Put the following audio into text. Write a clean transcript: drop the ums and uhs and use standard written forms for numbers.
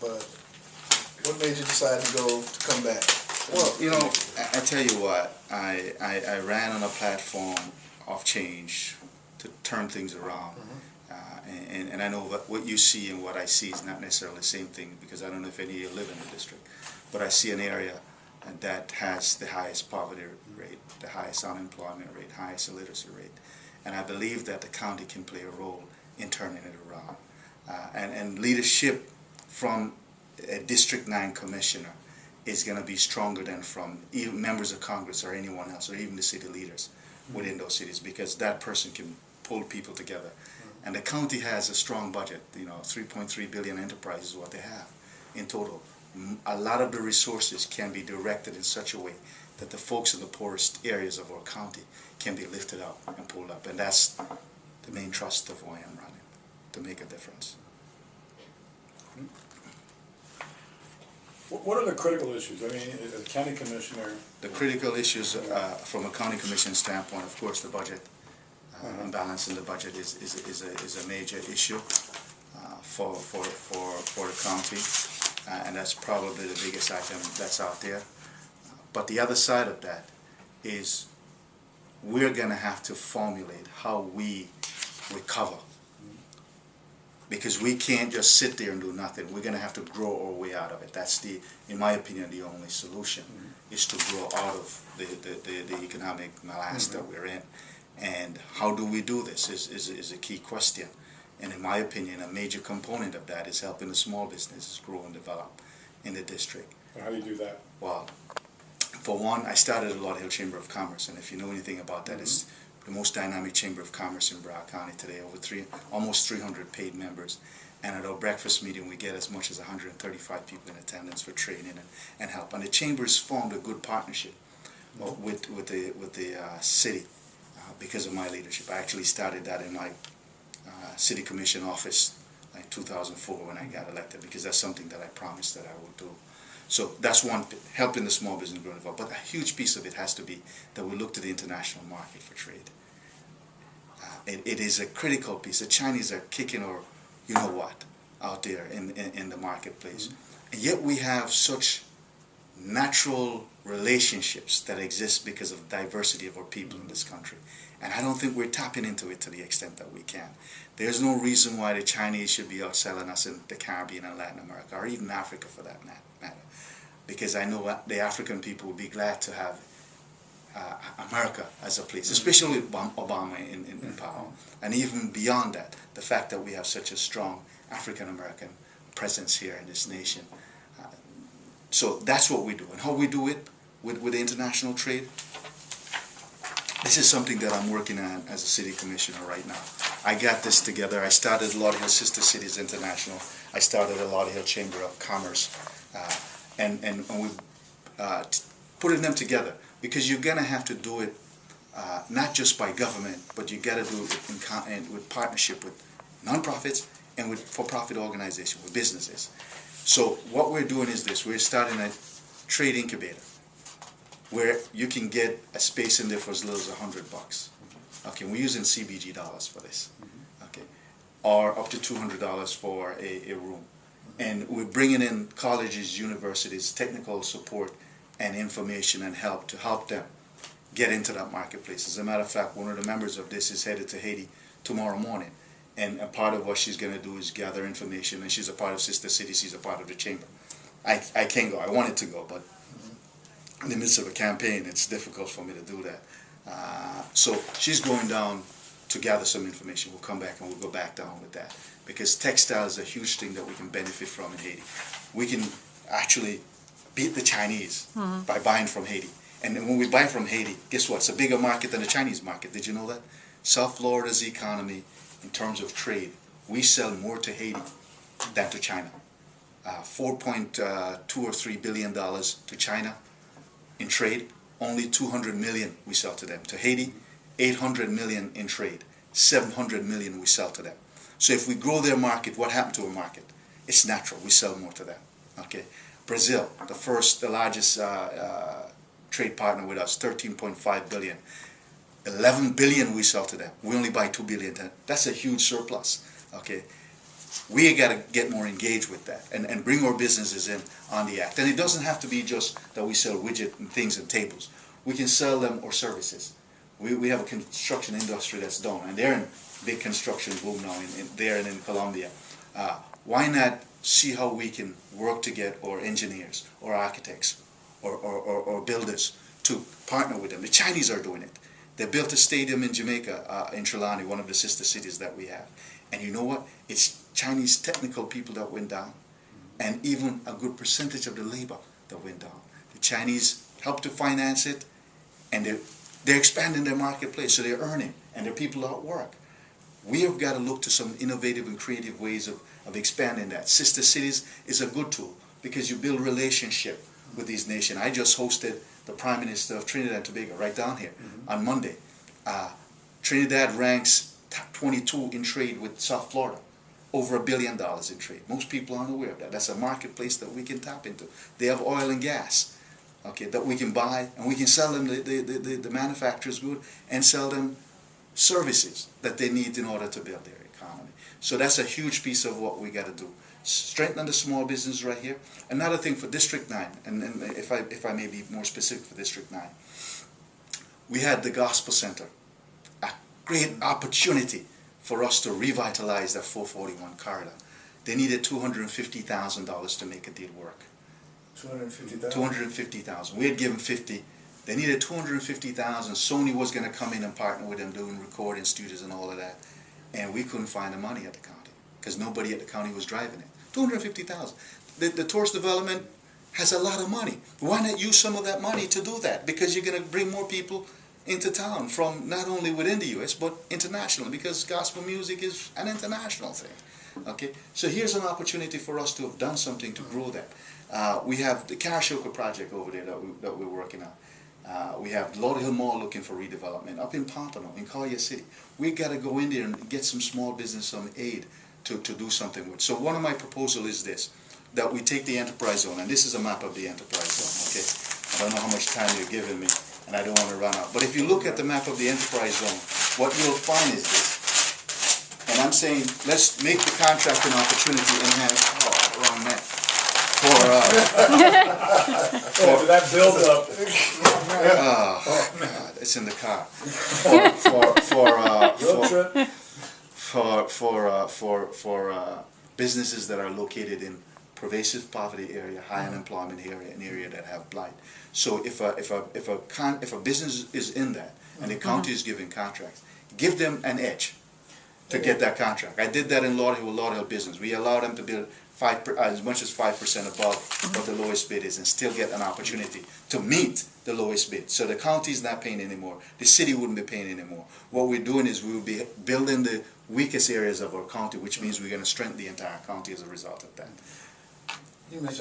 but what made you decide to come back? Well, you know, I tell you what, I ran on a platform of change to turn things around. And I know what you see and what I see is not necessarily the same thing, because I don't know if any of you live in the district, but I see an area that has the highest poverty rate, the highest unemployment rate, highest illiteracy rate. And I believe that the county can play a role in turning it around. And leadership from a District 9 commissioner is going to be stronger than from even members of Congress or anyone else, or even the city leaders within those cities, because that person can pull people together. And the county has a strong budget. You know, 3.3 billion enterprise is what they have in total. A lot of the resources can be directed in such a way that the folks in the poorest areas of our county can be lifted up and pulled up. And that's the main thrust of why I'm running, to make a difference. What are the critical issues? I mean, as county commissioner... The critical issues from a county commission standpoint, of course, the budget. Imbalance in the budget is a major issue for the county, and that's probably the biggest item that's out there. But the other side of that is we're going to have to formulate how we recover, because we can't just sit there and do nothing. We're going to have to grow our way out of it. That's in my opinion, the only solution is to grow out of the economic morass that we're in. And how do we do this is a key question. And in my opinion, a major component of that is helping the small businesses grow and develop in the district. How do you do that? Well, for one, I started the Lauderhill Chamber of Commerce, and if you know anything about that, it's the most dynamic chamber of commerce in Broward County today, almost 300 paid members. And at our breakfast meeting, we get as much as 135 people in attendance for training and help. And the chamber's formed a good partnership with the city. Because of my leadership. I actually started that in my city commission office in 2004 when I got elected, because that's something that I promised that I would do. So that's one bit, helping the small business grow and develop. But a huge piece of it has to be that we look to the international market for trade. It is a critical piece. The Chinese are kicking our you-know-what out there in the marketplace. And yet we have such natural relationships that exist because of the diversity of our people in this country. And I don't think we're tapping into it to the extent that we can. There's no reason why the Chinese should be outselling us in the Caribbean and Latin America, or even Africa for that matter. Because I know the African people would be glad to have America as a place, especially Obama in power. And even beyond that, the fact that we have such a strong African-American presence here in this nation. So that's what we do. And how we do it with the international trade, this is something that I'm working on as a city commissioner right now. I got this together. I started Lauderhill Sister Cities International. I started the Lauderhill Chamber of Commerce. And we putting them together, because you're going to have to do it not just by government, but you got to do it with partnership with nonprofits and with for-profit organizations, with businesses. So what we're doing is this. We're starting a trade incubator where you can get a space in there for as little as $100. Okay, we're using CBG dollars for this. Okay, or up to $200 for a room. And we're bringing in colleges, universities, technical support and information and help to help them get into that marketplace. As a matter of fact, one of the members of this is headed to Haiti tomorrow morning. And a part of what she's going to do is gather information, and she's a part of Sister City, she's a part of the chamber. I can't go, I wanted to go, but in the midst of a campaign, it's difficult for me to do that. So she's going down to gather some information. We'll come back and we'll go back down with that. Because textile is a huge thing that we can benefit from in Haiti. We can actually beat the Chinese by buying from Haiti. And when we buy from Haiti, guess what? It's a bigger market than the Chinese market. Did you know that? South Florida's economy, in terms of trade, we sell more to Haiti than to China. $4.2 or $3 billion to China in trade. Only 200 million we sell to them. To Haiti, 800 million in trade. 700 million we sell to them. So if we grow their market, what happened to our market? It's natural. We sell more to them. Okay. Brazil, the largest trade partner with us, 13.5 billion. 11 billion we sell to them. We only buy 2 billion. That's a huge surplus. Okay. We got to get more engaged with that and bring our businesses in on the act. And it doesn't have to be just that we sell widget and things and tables. We can sell them our services. We have a construction industry that's done, and they're in big construction boom now there and in Colombia. Why not see how we can work to get our engineers or architects or builders to partner with them? The Chinese are doing it. They built a stadium in Jamaica, in Trelawney, one of the sister cities that we have. And you know what? It's Chinese technical people that went down, and even a good percentage of the labor that went down. The Chinese helped to finance it, and they're expanding their marketplace, so they're earning, and their people are at work. We have got to look to some innovative and creative ways of expanding that. Sister cities is a good tool because you build relationship with these nations. I just hosted the Prime Minister of Trinidad and Tobago right down here on Monday. Trinidad ranks top 22 in trade with South Florida, over $1 billion in trade. Most people aren't aware of that. That's a marketplace that we can tap into. They have oil and gas, okay, that we can buy, and we can sell them the manufacturer's good and sell them services that they need in order to build their economy. So that's a huge piece of what we got to do. Strengthen the small business right here. Another thing for District 9, and if I may be more specific for District 9, we had the Gospel Center, a great opportunity for us to revitalize that 441 corridor. They needed $250,000 to make a deal work. $250,000. We had given 50. They needed $250,000. Sony was going to come in and partner with them doing recording studios and all of that, and we couldn't find the money at the county because nobody at the county was driving it. $250,000. The tourist development has a lot of money. Why not use some of that money to do that? Because you're going to bring more people into town from not only within the U.S. but internationally, because gospel music is an international thing. Okay, so here's an opportunity for us to have done something to grow that. We have the Karashoka project over there that we're working on. We have Lauderhill Mall looking for redevelopment up in Pompano, in Collier City. We got to go in there and get some small business, some aid to do something with. So one of my proposals is this, that we take the enterprise zone, and this is a map of the enterprise zone, okay? I don't know how much time you're giving me, and I don't want to run out. But if you look at the map of the enterprise zone, what you'll find is this. And I'm saying, let's make the contract an opportunity and have, wrong map. For that build up. God, it's in the car. For businesses that are located in pervasive poverty area, high unemployment area, an area that have blight. So if a business is in that and the county is giving contracts, give them an edge to get that contract. I did that in Lauderhill with Lauderhill Business. We allowed them to build as much as 5% above what the lowest bid is and still get an opportunity to meet the lowest bid. So the county is not paying anymore. The city wouldn't be paying anymore. What we're doing is we will be building the weakest areas of our county, which means we're going to strengthen the entire county as a result of that. You mentioned